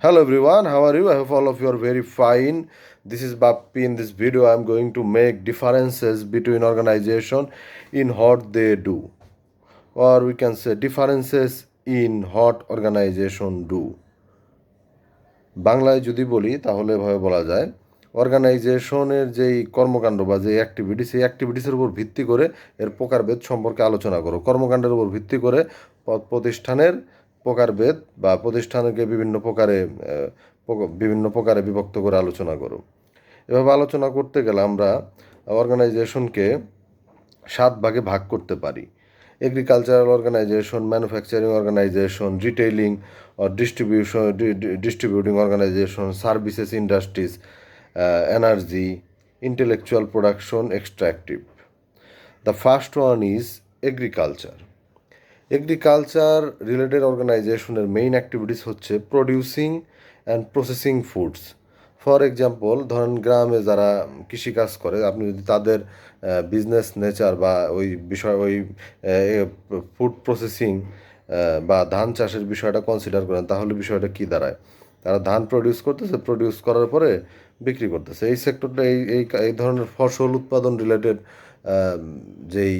Hello everyone, how are you? I hope all of you are very fine. This is Bappi. In this video, I am going to make differences between organization in what they do, or we can say differences in what organization do. বাংলায় যদি বলি তাহলে এভাবে বলা যায় অর্গানাইজেশনের যেই কর্মকাণ্ড বা যে অ্যাক্টিভিটিস এই অ্যাক্টিভিটিসের উপর ভিত্তি করে এর প্রকারভেদ সম্পর্কে আলোচনা করো। কর্মকাণ্ডের উপর ভিত্তি করে প্রতিষ্ঠানের প্রকারভেদ বা প্রতিষ্ঠানকে বিভিন্ন প্রকারে বিভক্ত করে আলোচনা করো। এভাবে আলোচনা করতে গেলে আমরা অর্গানাইজেশনকে 7 ভাগে ভাগ করতে পারি। Agricultural organization, manufacturing organization, retailing or distributing organization, services industries, energy, intellectual production, extractive. The first one is agriculture. Agriculture related অর্গানাইজেশনের মেইন অ্যাক্টিভিটিস হচ্ছে producing and processing foods. For example, ধরেন গ্রামে যারা কৃষিকাজ করে, আপনি যদি তাদের বিজনেস নেচার বা ওই ফুড প্রসেসিং বা ধান চাষের বিষয়টা কনসিডার করেন, তাহলে বিষয়টা কী দাঁড়ায়? তারা ধান প্রডিউস করতেছে, প্রডিউস করার পরে বিক্রি করতেছে। এই সেক্টরটা এই ধরনের ফসল উৎপাদন রিলেটেড যেই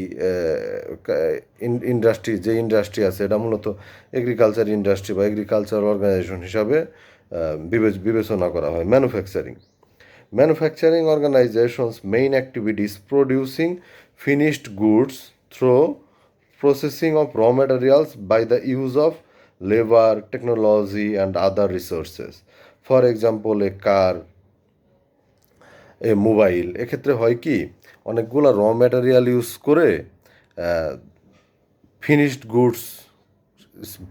ইন্ডাস্ট্রি আছে, এটা মূলত এগ্রিকালচার ইন্ডাস্ট্রি বা এগ্রিকালচার অর্গানাইজেশন হিসাবে বিবেচনা করা হয়। Manufacturing organizations main activities producing finished goods through processing of raw materials by the use of labor, technology and other resources. For example, a car, mobile, এক্ষেত্রে হয় কি অনেকগুলো র ম্যাটেরিয়াল ইউজ করে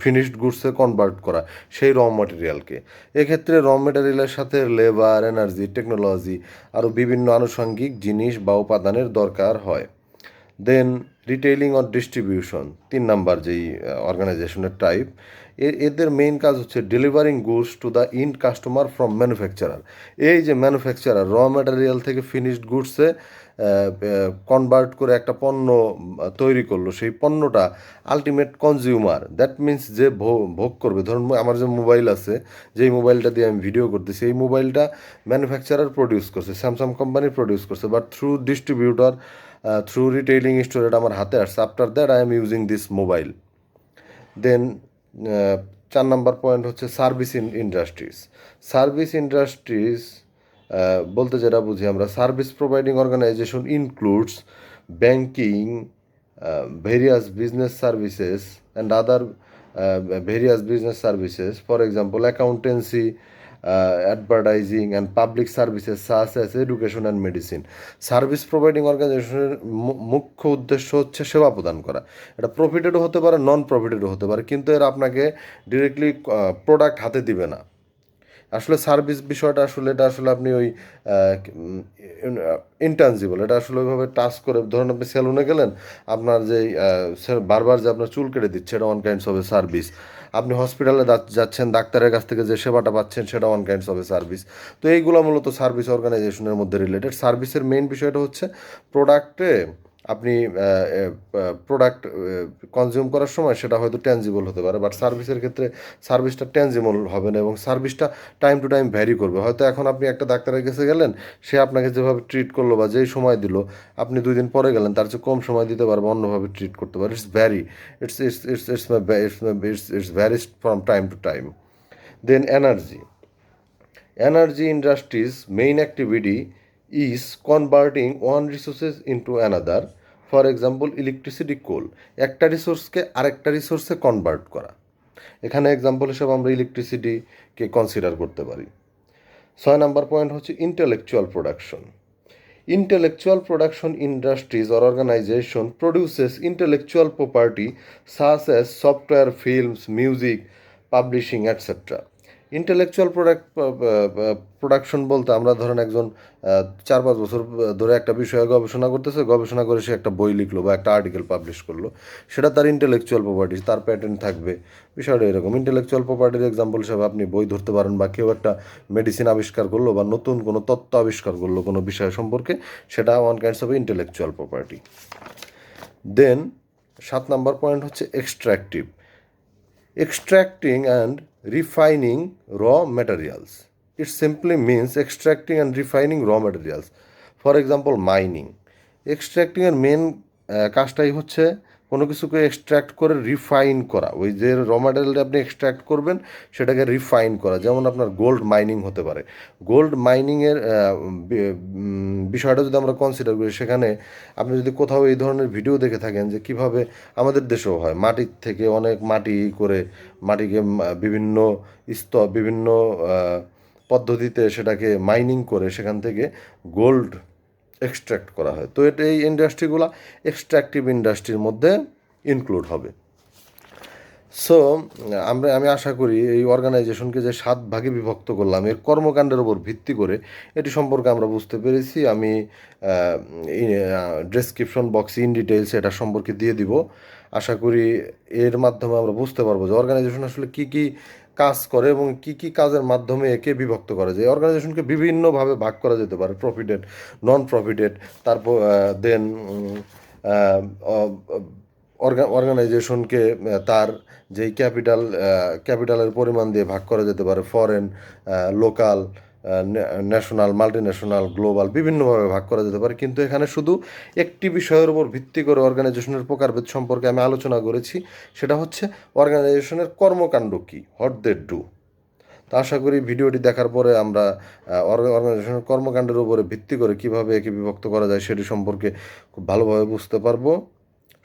ফিনিশড গুডসে কনভার্ট করা সেই র ম্যাটেরিয়ালকে। এক্ষেত্রে র ম্যাটেরিয়ালের সাথে লেবার, এনার্জি, টেকনোলজি আরও বিভিন্ন আনুষঙ্গিক জিনিস বা উপাদানের দরকার হয়। দেন রিটেইলিং অর ডিস্ট্রিবিউশন, 3 নাম্বার যেই অর্গানাইজেশনের টাইপ, এদের মেইন কাজ হচ্ছে delivering goods to the ইন্ড customer from manufacturer. এই যে ম্যানুফ্যাকচারার র ম্যাটেরিয়াল থেকে ফিনিশড গুডসে কনভার্ট করে একটা পণ্য তৈরি করলো, সেই পণ্যটা আলটিমেট কনজিউমার, দ্যাট মিন্স যে ভোগ করবে। ধরুন আমার যে মোবাইল আছে, যেই মোবাইলটা দিয়ে আমি ভিডিও করতেছি, এই মোবাইলটা ম্যানুফ্যাকচারার প্রডিউস করছে, স্যামসাং কোম্পানি প্রডিউস করছে, but through distributor, through retailing store এটা আমার হাতে আসছে। After that I am using this mobile. Then 4 number point হচ্ছে সার্ভিস ইন্ডাস্ট্রিজ বলতে যেটা বুঝি আমরা, service providing organization includes banking, various business services and other various business services, for example accountancy, advertising and public services such as education and medicine. Service providing অর্গানাইজেশনের মুখ্য উদ্দেশ্য হচ্ছে সেবা প্রদান করা। এটা প্রফিটেডও হতে পারে, নন প্রফিটেডও হতে পারে, কিন্তু এরা আপনাকে ডিরেক্টলি প্রোডাক্ট হাতে দিবে না। আসলে সার্ভিস বিষয়টা এটা আসলে আপনি ওই ইনট্যাঞ্জিবল, এটা আসলে ওইভাবে টাচ করে, ধরুন আপনি সেলুনে গেলেন, আপনার যে বারবার যে আপনার চুল কেটে দিচ্ছে, এটা one kinds of a service. আপনি হসপিটালে যাচ্ছেন, ডাক্তারের কাছ থেকে যে সেবাটা পাচ্ছেন, সেটা one kinds of a service. তো এইগুলো মূলত সার্ভিস অর্গানাইজেশনের মধ্যে রিলেটেড। সার্ভিসের মেইন বিষয়টা হচ্ছে প্রোডাক্টে আপনি প্রোডাক্ট কনজিউম করার সময় সেটা হয়তো ট্যাঞ্জিবল হতে পারে, বাট সার্ভিসের ক্ষেত্রে সার্ভিসটা ট্যাঞ্জিবল হবে না, এবং সার্ভিসটা টাইম টু টাইম ভ্যারি করবে। হয়তো এখন আপনি একটা ডাক্তারের কাছে গেলেন, সে আপনাকে যেভাবে ট্রিট করলো বা যেই সময় দিল, আপনি 2 দিন পরে গেলেন, তার চেয়ে কম সময় দিতে পারবে, অন্যভাবে ট্রিট করতে পারে। It's varies from time to time. Then energy industries main activity is converting one resources into another. For example electricity, coal, একটা রিসোর্সকে আরেকটা রিসোর্সে কনভার্ট করা। এখানে এক্সাম্পল হিসেবে আমরা ইলেকট্রিসিটিকে কনসিডার করতে পারি। 6 নাম্বার পয়েন্ট হচ্ছে intellectual production industries or organization produces intellectual property such as software, films, music, publishing etcetera. Intellectual production বলতে আমরা ধরেন একজন 4-5 বছর ধরে একটা বিষয়ে গবেষণা করে সে একটা বই লিখলো বা একটা আর্টিকেল পাবলিশ করলো, সেটা তার ইন্টেলেকচুয়াল প্রপার্টি, তার প্যাটেন্ট থাকবে। বিষয়টা এরকম। ইন্টেলেকচুয়াল প্রপার্টির এক্সাম্পল হিসাবে আপনি বই ধরতে পারেন, বা কেউ একটা মেডিসিন আবিষ্কার করলো বা নতুন কোনো তত্ত্ব আবিষ্কার করলো কোনো বিষয় সম্পর্কে, সেটা one kinds of intellectual property. Then 7 number point হচ্ছে extractive. extracting and refining raw materials. It simply means extracting and refining raw materials. For example, mining. এক্সট্র্যাক্টিং এর মেন কাজটাই হচ্ছে কোনো কিছুকে এক্সট্র্যাক্ট করে রিফাইন করা, ওই যে র ম্যাটেরিয়ালটা আপনি এক্সট্র্যাক্ট করবেন সেটাকে রিফাইন করা। যেমন আপনার গোল্ড মাইনিং হতে পারে। গোল্ড মাইনিংয়ের বিষয়টা যদি আমরা কনসিডার করি, সেখানে আপনি যদি কোথাও এই ধরনের ভিডিও দেখে থাকেন যে কিভাবে আমাদের দেশেও হয়, মাটির থেকে অনেক মাটি করে মাটিকে বিভিন্ন স্তর, বিভিন্ন পদ্ধতিতে সেটাকে মাইনিং করে সেখান থেকে গোল্ড এক্সট্র্যাক্ট করা হয়। তো এটা এই ইন্ডাস্ট্রিগুলো এক্সট্র্যাকটিভ ইন্ডাস্ট্রির মধ্যে ইনক্লুড হবে। সো আমি আশা করি এই অর্গানাইজেশনকে যে 7 ভাগে বিভক্ত করলাম এর কর্মকাণ্ডের উপর ভিত্তি করে এটি সম্পর্কে আমরা বুঝতে পেরেছি। আমি ডেসক্রিপশন বক্সে ইন ডিটেলস এটা সম্পর্কে দিয়ে দিব। আশা করি এর মাধ্যমে আমরা বুঝতে পারবো যে অর্গানাইজেশন আসলে কী কী কাজ করে এবং কী কী কাজের মাধ্যমে একে বিভক্ত করা যায়। অর্গানাইজেশনকে বিভিন্নভাবে ভাগ করা যেতে পারে, প্রফিটেড, নন প্রফিটেড, তারপর দেন অর্গানাইজেশনকে তার যেই ক্যাপিটালের পরিমাণ দিয়ে ভাগ করা যেতে পারে, foreign, local, national, multinational, global, বিভিন্নভাবে ভাগ করা যেতে পারে। কিন্তু এখানে শুধু একটি বিষয়ের উপর ভিত্তি করে অর্গানাইজেশনের প্রকারভেদ সম্পর্কে আমি আলোচনা করেছি, সেটা হচ্ছে অর্গানাইজেশনের কর্মকাণ্ড কী, হোয়াট দে ডু। তো আশা করি ভিডিওটি দেখার পরে আমরা অর্গানাইজেশনের কর্মকাণ্ডের উপরে ভিত্তি করে কীভাবে একে বিভক্ত করা যায় সেটি সম্পর্কে খুব ভালোভাবে বুঝতে পারবো।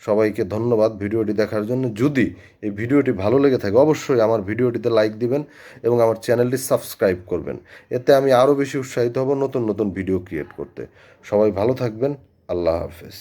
সবাইকে ধন্যবাদ ভিডিওটি দেখার জন্য। যদি এই ভিডিওটি ভালো লেগে থাকে অবশ্যই আমার ভিডিওটিতে লাইক দিবেন এবং আমার চ্যানেলটি সাবস্ক্রাইব করবেন। এতে আমি আরও বেশি উৎসাহিত হব নতুন নতুন ভিডিও ক্রিয়েট করতে। সবাই ভালো থাকবেন। আল্লাহ হাফেজ।